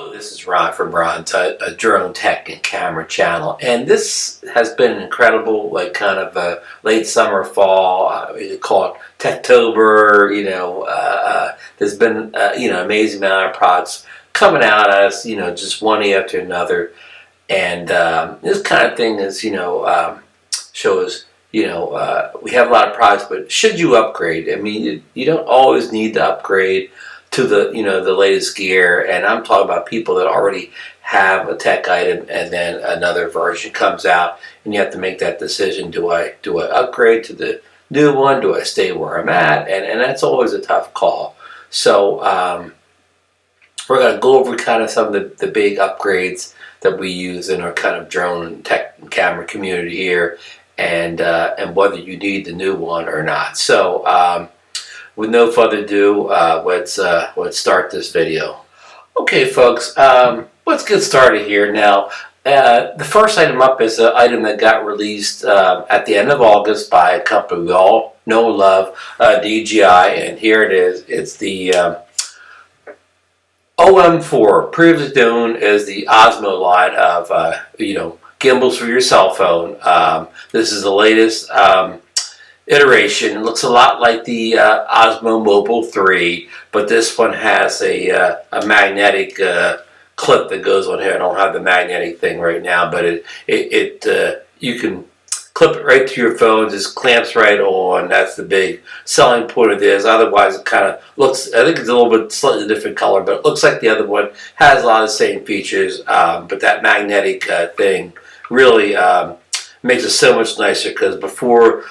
Hello, this is Ron from a Drone Tech and Camera channel, and this has been an incredible, like kind of a late summer, fall. You call it Techtober. There's been amazing amount of products coming out as just one after another, and this kind of thing is shows we have a lot of products, but should you upgrade? I mean, you don't always need to upgrade to the latest gear, and I'm talking about people that already have a tech item and then another version comes out and you have to make that decision. Do I upgrade to the new one? Do I stay where I'm at? And that's always a tough call. So we're going to go over kind of some of the big upgrades that we use in our kind of drone tech and camera community here, and whether you need the new one or not. So with no further ado, let's start this video. Okay, folks, let's get started here. Now, the first item up is an item that got released at the end of August by a company we all know and love, DJI, and here it is. It's the OM4, previously known as the Osmo line of gimbals for your cell phone. This is the latest iteration. It looks a lot like the Osmo Mobile 3, but this one has a magnetic clip that goes on here. I don't have the magnetic thing right now, but you can clip it right to your phone. Just clamps right on. That's the big selling point of this. Otherwise, it kind of looks, I think it's a little bit slightly different color, but it looks like the other one has a lot of the same features, but that magnetic thing really makes it so much nicer, because before,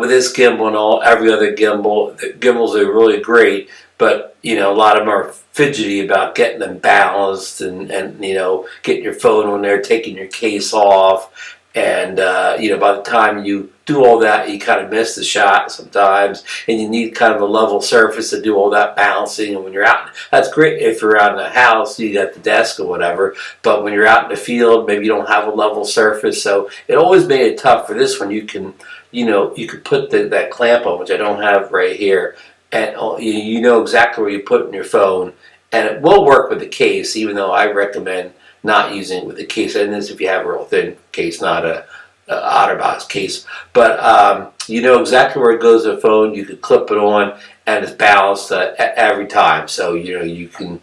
with this gimbal and every other gimbal, the gimbals are really great, but a lot of them are fidgety about getting them balanced and getting your phone on there, taking your case off, and by the time you do all that, you kind of miss the shot sometimes, and you need kind of a level surface to do all that balancing. And when you're out, that's great if you're out in the house, you got the desk or whatever, but when you're out in the field, maybe you don't have a level surface, so it always made it tough. For this one, you can could put that clamp on, which I don't have right here, and you know exactly where you put it in your phone, and it will work with the case, even though I recommend not using it with the case. And this if you have a real thin case, not a OtterBox case. But you know exactly where it goes to the phone. You can clip it on, and it's balanced every time. So you can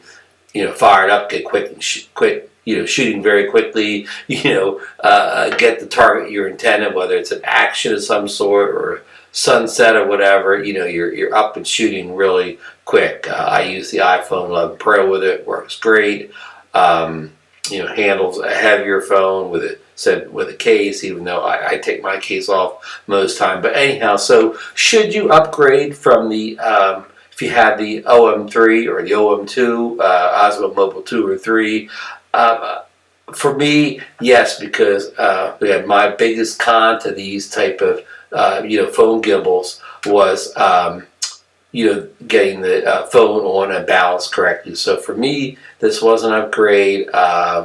fire it up, get quick and quick. Shooting very quickly, get the target you're intended, whether it's an action of some sort or sunset or whatever, you're up and shooting really quick. I use the iPhone 11 Pro with it, works great. Handles a heavier phone with a case, even though I take my case off most time. But anyhow, so should you upgrade from the if you have the OM3 or the OM2, Osmo Mobile 2 or 3, for me, yes, because my biggest con to these type of phone gimbals was getting the phone on and balanced correctly. So for me, this was an upgrade, but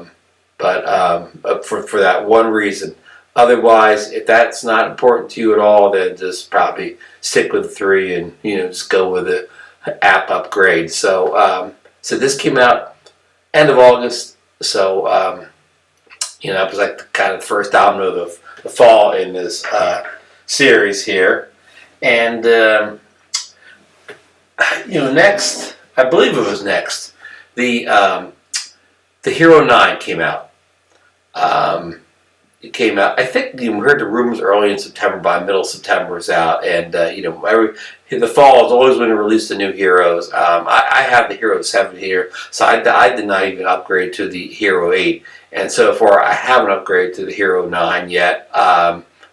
for that one reason. Otherwise, if that's not important to you at all, then just probably stick with the 3 and just go with the app upgrade. So so this came out end of August. So it was like kind of the first domino of the fall in this series here, and next, I believe it was next, the Hero 9 came out. It came out, I think you heard the rumors early in September. By middle of September it's out, and the fall is always when they release the new Heroes. I have the Hero 7 here, so I did not even upgrade to the Hero 8, and so far I haven't upgraded to the Hero 9 yet.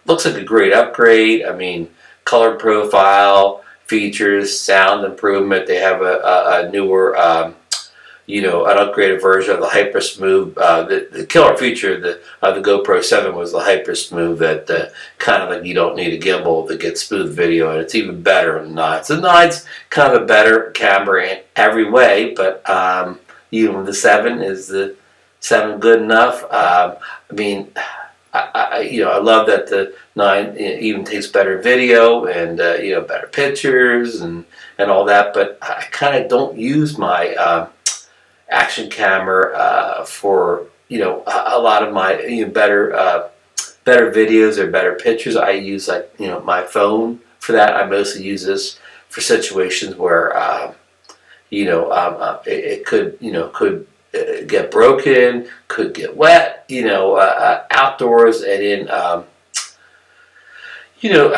Looks like a great upgrade. I mean, color profile, features, sound improvement. They have a newer an upgraded version of the Hyper Smooth. The killer feature of the GoPro 7 was the Hyper Smooth, that kind of like you don't need a gimbal to get smooth video, and it's even better in the 9. So the 9's kind of a better camera in every way, but the 7, is the 7 good enough? I love that the 9 even takes better video and better pictures and all that, but I kind of don't use my action camera for a lot of my better videos or better pictures. I use my phone for that. I mostly use this for situations where it could get broken, could get wet, outdoors and in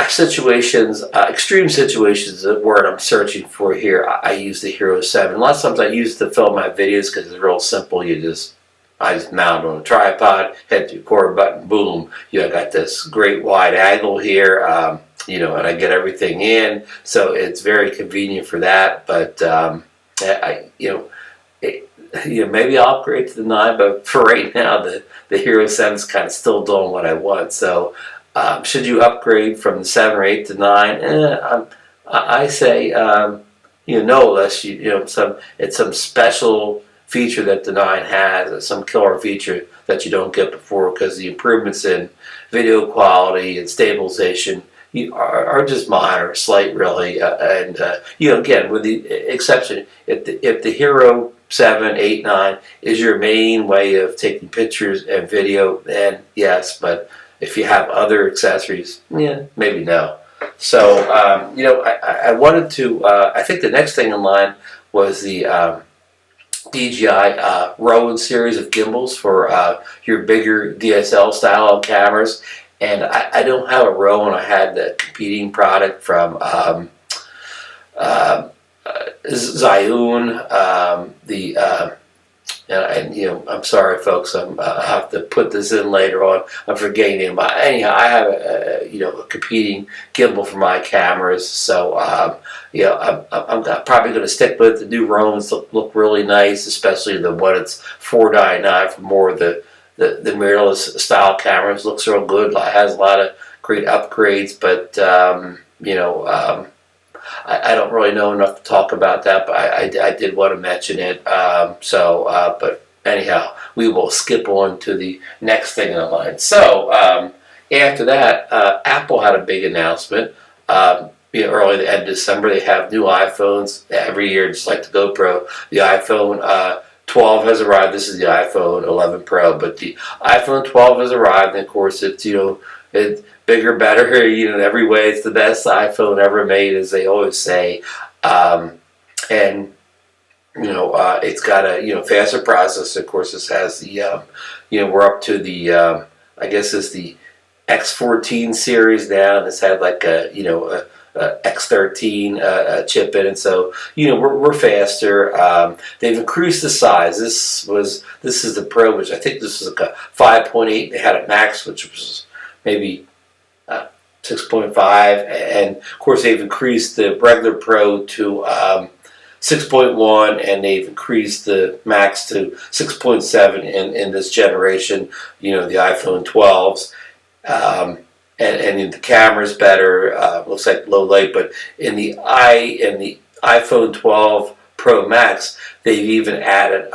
situations, extreme situations where I'm searching for here. I use the Hero 7. A lot of times I use it to film my videos because it's real simple. I just mount it on a tripod, hit the record button, boom. I got this great wide angle here, and I get everything in. So it's very convenient for that. But maybe I'll upgrade to the 9. But for right now, the Hero 7 is kind of still doing what I want. So should you upgrade from the 7 or 8 to 9? I say no, unless it's some special feature that the 9 has, some killer feature that you don't get before, because the improvements in video quality and stabilization are just minor, slight really, and again, with the exception, if the Hero 7, 8, 9 is your main way of taking pictures and video, then yes, but if you have other accessories, maybe no. So I wanted to. I think the next thing in line was the DJI Rowan series of gimbals for your bigger DSL style cameras. And I don't have a Rowan. I had the competing product from Zhiyun. I'm sorry, folks. I have to put this in later on. I'm forgetting it. But anyhow, I have a competing gimbal for my cameras. So I'm probably going to stick with the new Rowans. Look really nice, especially the one that's $4.99 for more of the mirrorless style cameras. Looks real good. Has a lot of great upgrades, but I don't really know enough to talk about that, but I did want to mention it. But anyhow, we will skip on to the next thing in the line. So after that, Apple had a big announcement. Early the end of December, they have new iPhones every year, just like the GoPro. The iPhone 12 has arrived. This is the iPhone 11 Pro, but the iPhone 12 has arrived, and of course it's bigger, better, in every way. It's the best iPhone ever made, as they always say. It's got a faster processor. Of course, this has the we're up to the I guess it's the X14 series now, and it's had like a X13 chip in it, so we're faster. They've increased the size. This is the Pro, which I think this is like a 5.8. They had a Max, which was maybe 6.5, and of course they've increased the regular Pro to 6.1, and they've increased the Max to 6.7 in this generation. The iPhone 12s. And the camera's better. Looks like low light, but in the iPhone 12 Pro Max, they've even added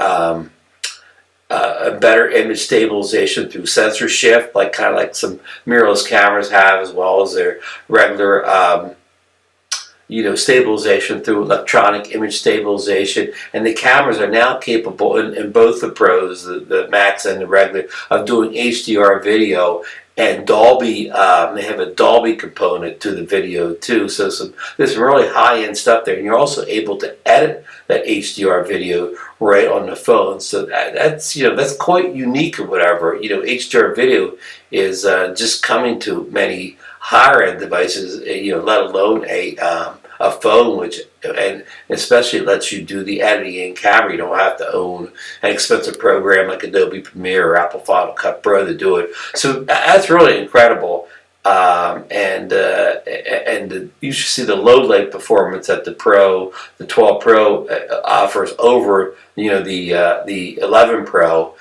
a better image stabilization through sensor shift, kind of like some mirrorless cameras have, as well as their regular stabilization through electronic image stabilization. And the cameras are now capable in both the Pros, the Max and the regular, of doing HDR video. And Dolby, they have a Dolby component to the video too. So there's some really high-end stuff there, and you're also able to edit that HDR video right on the phone. So that's quite unique or whatever. HDR video is just coming to many higher-end devices. Let alone a phone, which and especially lets you do the editing in camera. You don't have to own an expensive program like Adobe Premiere or Apple Final Cut Pro to do it. So that's really incredible. And you should see the low light performance that the 12 Pro offers over the 11 Pro.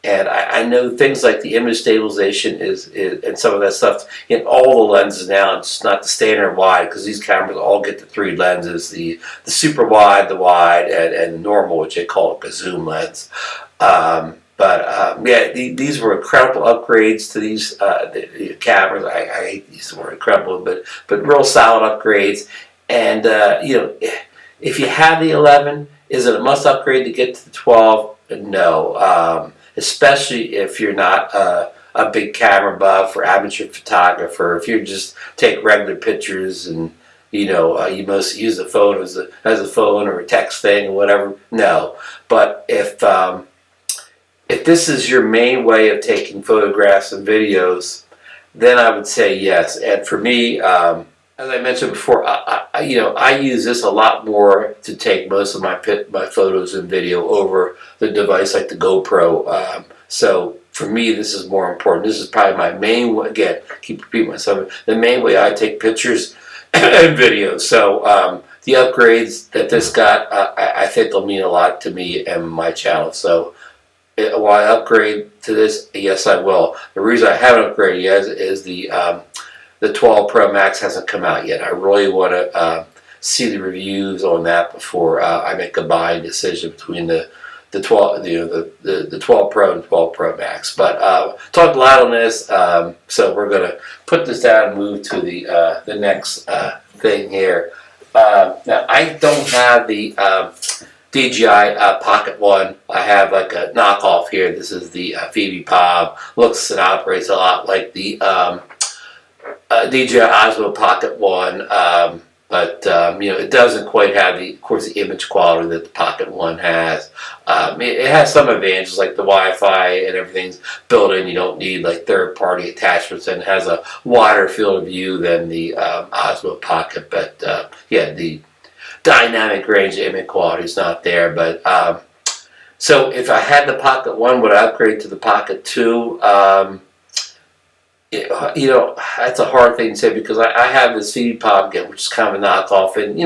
And I know things like the image stabilization is and some of that stuff in all the lenses now. It's not the standard wide, because these cameras all get the 3 lenses: the super wide, the wide, and the normal, which they call a zoom lens. These were incredible upgrades to these the cameras. I hate these were incredible, but real solid upgrades. And if you have the 11, Is it a must upgrade to get to the 12? No, especially if you're not a big camera buff or amateur photographer. If you just take regular pictures and you mostly use the phone as a phone or a text thing or whatever. No, but if this is your main way of taking photographs and videos, then I would say yes. And for me, as I mentioned before, I use this a lot more to take most of my photos and video over the device like the GoPro. So for me, this is more important. This is probably my main way. Again, keep repeating myself. The main way I take pictures and videos. So the upgrades that this got, I think will mean a lot to me and my channel. So will I upgrade to this? Yes, I will. The reason I haven't upgraded yet is the 12 Pro Max hasn't come out yet. I really want to see the reviews on that before I make a buying decision between the 12 the 12 Pro and 12 Pro Max. But talked a lot on this, so we're going to put this down and move to the next thing here. Now I don't have the DJI Pocket 1. I have like a knockoff here. This is the Phoebe Palm. Looks and operates a lot like the DJI Osmo Pocket 1, but it doesn't quite have of course, the image quality that the Pocket 1 has. It has some advantages like the Wi-Fi and everything's built in. You don't need like third-party attachments, and it has a wider field of view than the Osmo Pocket. But yeah, the dynamic range image quality is not there. But so if I had the Pocket 1, would I upgrade to the Pocket 2? That's a hard thing to say because I have this Phoebe Palm again, which is kind of a knockoff, and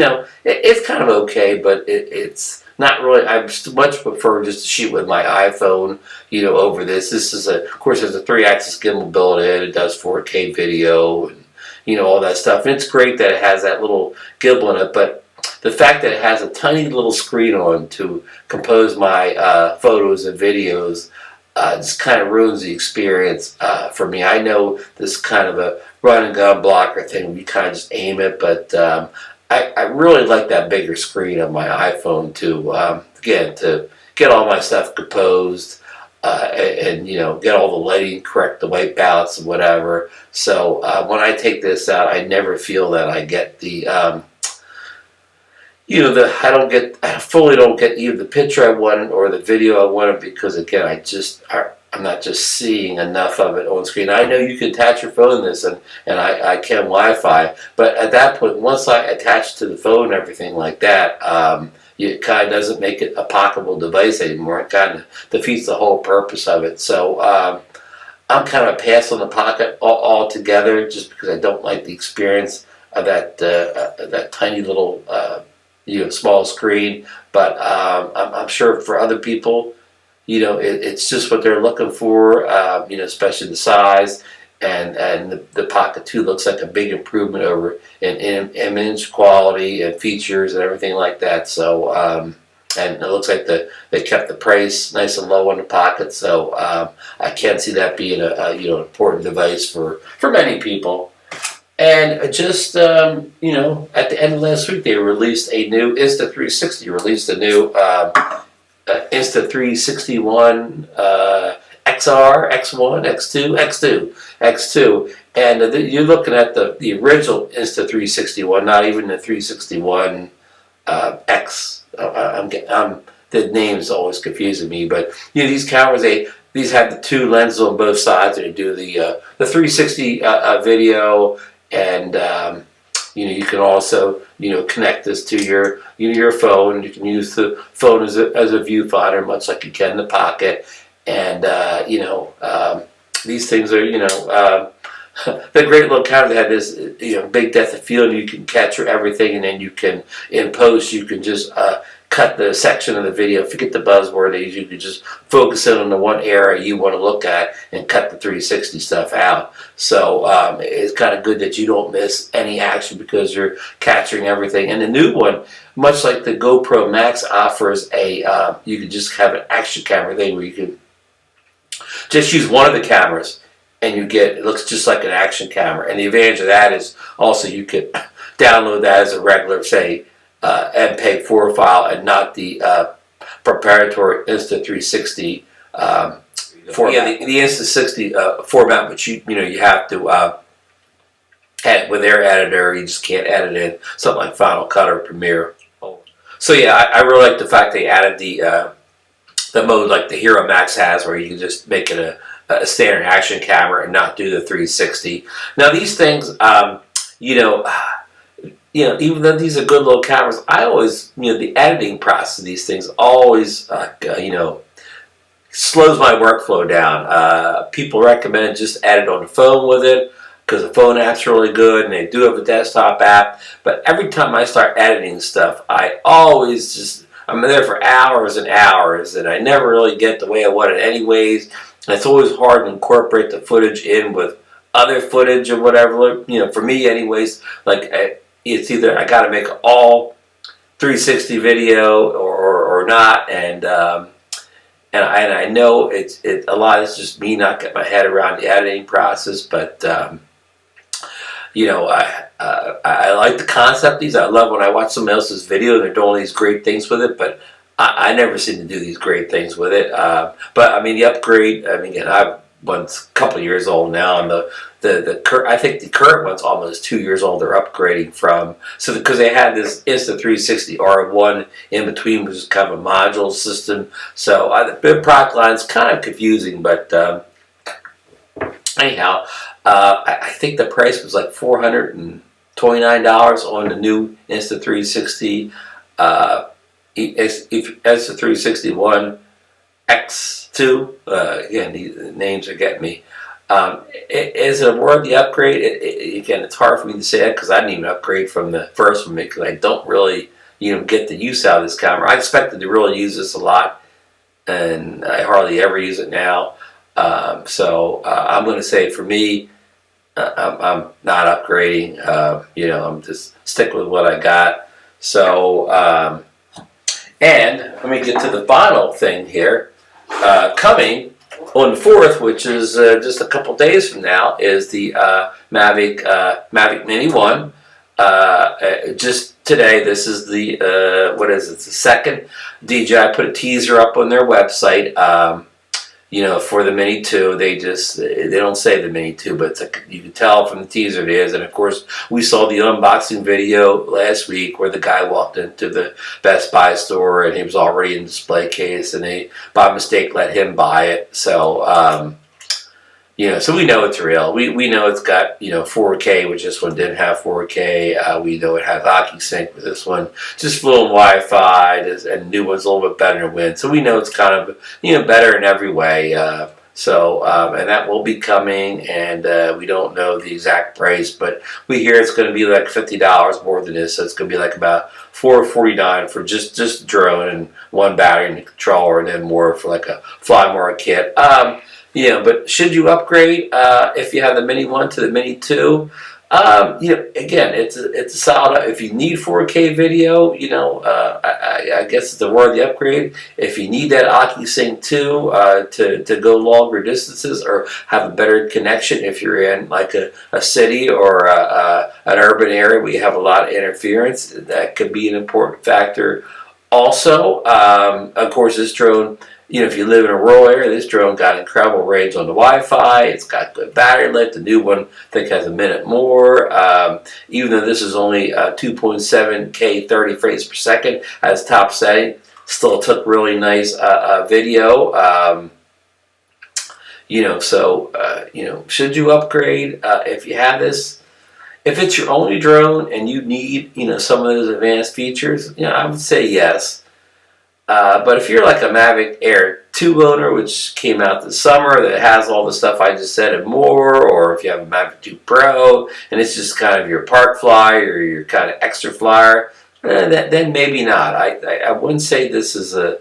it's kind of okay, but it's not really. I much prefer just to shoot with my iPhone, over this. This is of course, there's a 3-axis gimbal built in. It does 4K video, and all that stuff. And it's great that it has that little gimbal in it, but the fact that it has a tiny little screen on to compose my photos and videos just kind of ruins the experience for me. I know this is kind of a run and gun blocker thing where you kind of just aim it, but I really like that bigger screen on my iPhone too. Again, to get all my stuff composed and get all the lighting correct, the white balance and whatever. So when I take this out, I never feel that I get the I fully don't get either the picture I wanted or the video I wanted because again, I'm not just seeing enough of it on screen. I know you can attach your phone to this and I can Wi-Fi, but at that point, once I attach to the phone and everything like that, it kind of doesn't make it a pocketable device anymore. It kind of defeats the whole purpose of it. So I'm kind of pass on the Pocket altogether just because I don't like the experience of that tiny little small screen, but I'm sure for other people, it's just what they're looking for, especially the size, and the Pocket 2 looks like a big improvement over in image quality and features and everything like that. So, and it looks like they kept the price nice and low on the Pocket, so I can see that being a important device for many people. And just, at the end of last week, they released a new Insta360, released a new Insta360 XR, X1, X2. And you're looking at the original Insta360 not even the 361 X. The name's always confusing me, but these cameras, these have the two lenses on both sides, and they do the 360 video. And you can also connect this to your phone. You can use the phone as a viewfinder, much like you can the Pocket. And these things are the great little camera that had this big depth of field. You can capture everything, and then you can in post you can just cut the section of the video. Forget the buzzword. You can just focus in on the one area you want to look at and cut the 360 stuff out. So it's kind of good that you don't miss any action because you're capturing everything. And the new one, much like the GoPro Max, offers you can just have an action camera thing where you can just use one of the cameras and it looks just like an action camera. And the advantage of that is also you could download that as a regular, say, MPEG-4 file and not the proprietary Insta360 format. Yeah, the Insta60 format, which you have to edit with their editor. You just can't edit in something like Final Cut or Premiere. So yeah, I really like the fact they added the mode like the Hero Max has, where you can just make it a standard action camera and not do the 360. Now these things, even though these are good little cameras, I always, the editing process of these things always, slows my workflow down. People recommend just edit on the phone with it, because the phone app's really good, and they do have a desktop app. But every time I start editing stuff, I'm there for hours and hours, and I never really get the way I want it anyways. And it's always hard to incorporate the footage in with other footage or whatever. For me anyways, like it's either I got to make all 360 video or not, and I know a lot of it's just me not getting my head around the editing process, but I like the concept of these. I love when I watch somebody else's video and they're doing these great things with it, but I never seem to do these great things with it. But I mean, the upgrade, again, one's a couple of years old now, and I think the current one's almost 2 years old. They're upgrading from, because they had this Insta360 R1 in between, which is kind of a module system. So the product line's kind of confusing, but anyhow, I think the price was like $429 on the new Insta360. If Insta360 One X2, again, these names are getting me. Is it a worthy upgrade? Again, it's hard for me to say that because I didn't even upgrade from the first one because I don't really, get the use out of this camera. I expected to really use this a lot, and I hardly ever use it now. So I'm going to say for me, I'm not upgrading. I'm just stick with what I got. So, and let me get to the final thing here. Coming on the 4th, which is just a couple days from now, is the Mavic Mini 1. Just today, this is the the second DJI put a teaser up on their website. For the Mini 2, they don't say the Mini 2, but you can tell from the teaser it is. And of course, we saw the unboxing video last week where the guy walked into the Best Buy store and he was already in the display case, and they, by mistake, let him buy it. So, so we know it's real. We know it's got, 4K, which this one didn't have 4K. We know it has OcuSync, with this one just flew on Wi-Fi, and the new one's a little bit better than wind. So we know it's kind of, better in every way. And that will be coming, and we don't know the exact price, but we hear it's going to be like $50 more than this. So it's going to be like about $449 for just drone and one battery and a controller, and then more for like a Fly More kit. But should you upgrade if you have the Mini 1 to the Mini 2? Again, it's a solid. If you need 4K video, I guess it's a worthy upgrade. If you need that OcuSync 2 to go longer distances or have a better connection, if you're in like a city or an urban area where you have a lot of interference, that could be an important factor. Also, of course, this drone, if you live in a rural area, this drone got incredible range on the Wi-Fi. It's got good battery life. The new one, I think, has a minute more. Even though this is only 2.7K 30 frames per second as top setting, still took really nice video. Should you upgrade if you have this? If it's your only drone and you need, some of those advanced features, I would say yes. But if you're like a Mavic Air 2 owner, which came out this summer, that has all the stuff I just said and more, or if you have a Mavic 2 Pro and it's just kind of your park flyer or your kind of extra flyer, then maybe not. I wouldn't say this is a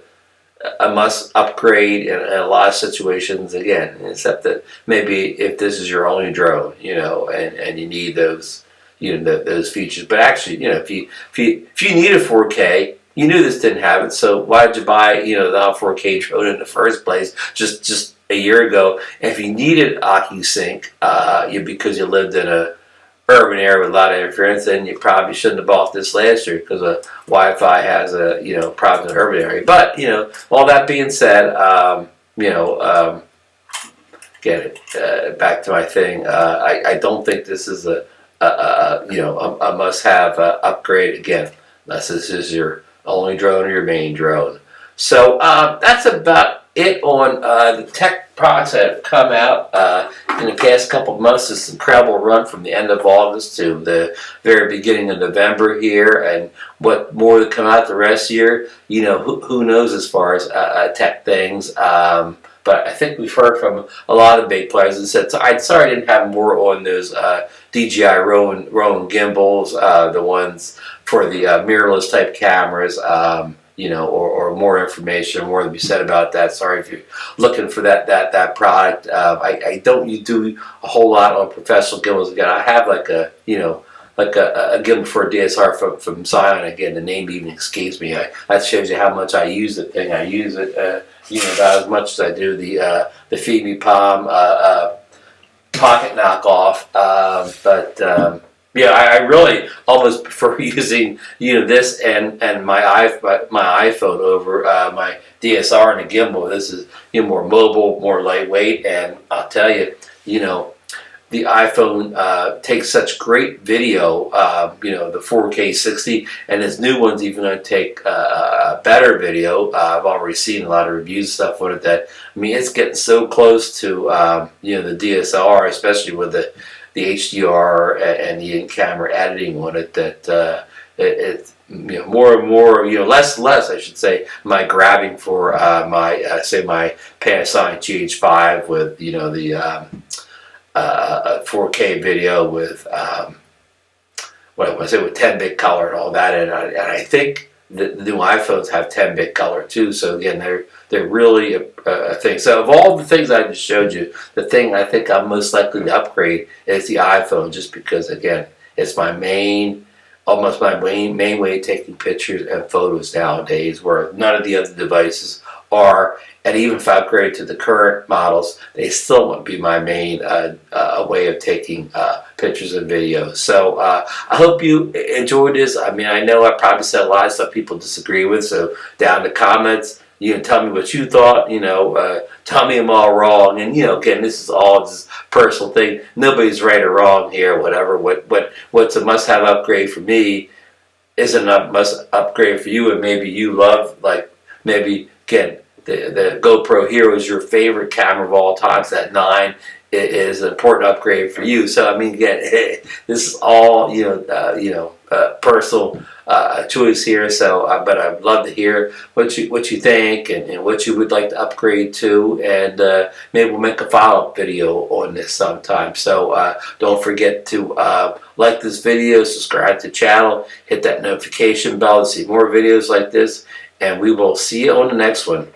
must upgrade in a lot of situations, again, except that maybe if this is your only drone, and you need those, those features. But actually, if you need a 4K, you knew this didn't have it, so why did you buy, the non-4K drone in the first place just a year ago? And if you needed OcuSync, because you lived in urban area with a lot of interference, then you probably shouldn't have bought this last year because Wi-Fi has a problem in the urban area. But all that being said, get it back to my thing. I don't think this is a must-have upgrade again, unless this is your only drone or your main drone. So that's about it on the tech products that have come out in the past couple of months. This incredible run from the end of August to the very beginning of November here, and what more to come out the rest of the year. Who knows as far as tech things. But I think we've heard from a lot of big players and said, so I'm sorry I didn't have more on those DJI Rowan gimbals, the ones for the mirrorless type cameras, or more information, more to be said about that. Sorry if you're looking for that product. I don't do a whole lot on professional gimbals. Again, I have like a gimbal for a DSLR from Zion. Again, the name even escapes me. That shows you how much I use the thing. I use it, about as much as I do the Feed Me Palm pocket knockoff. I really almost prefer using this and my iPhone over my DSLR and the gimbal. This is more mobile, more lightweight, and I'll tell you, the iPhone takes such great video, the 4K 60, and its new one's even going to take better video. I've already seen a lot of reviews stuff on it that, it's getting so close to, the DSLR, especially with the HDR and the in-camera editing on it, that it's more and more, less and less, I should say, am I grabbing for my Panasonic GH5 with, the 4K video with with 10-bit color and all that, and I think the new iPhones have 10-bit color too. So again, they're really a thing. So of all the things I just showed you, the thing I think I'm most likely to upgrade is the iPhone, just because again, it's almost my main way of taking pictures and photos nowadays, where none of the other devices are. And even if I upgrade to the current models, they still won't be my main way of taking pictures and videos. So I hope you enjoyed this. I know I probably said a lot of stuff people disagree with, so down in the comments, you can tell me what you thought, tell me I'm all wrong. And, again, this is all just personal thing. Nobody's right or wrong here, whatever. What's a must-have upgrade for me isn't a must upgrade for you, and maybe you love, maybe, again, the GoPro Hero is your favorite camera of all time, so that 9 is an important upgrade for you. So again, this is all personal choice here. So, but I'd love to hear what you think and what you would like to upgrade to, and maybe we'll make a follow-up video on this sometime. So don't forget to like this video, subscribe to the channel, hit that notification bell to see more videos like this, and we will see you on the next one.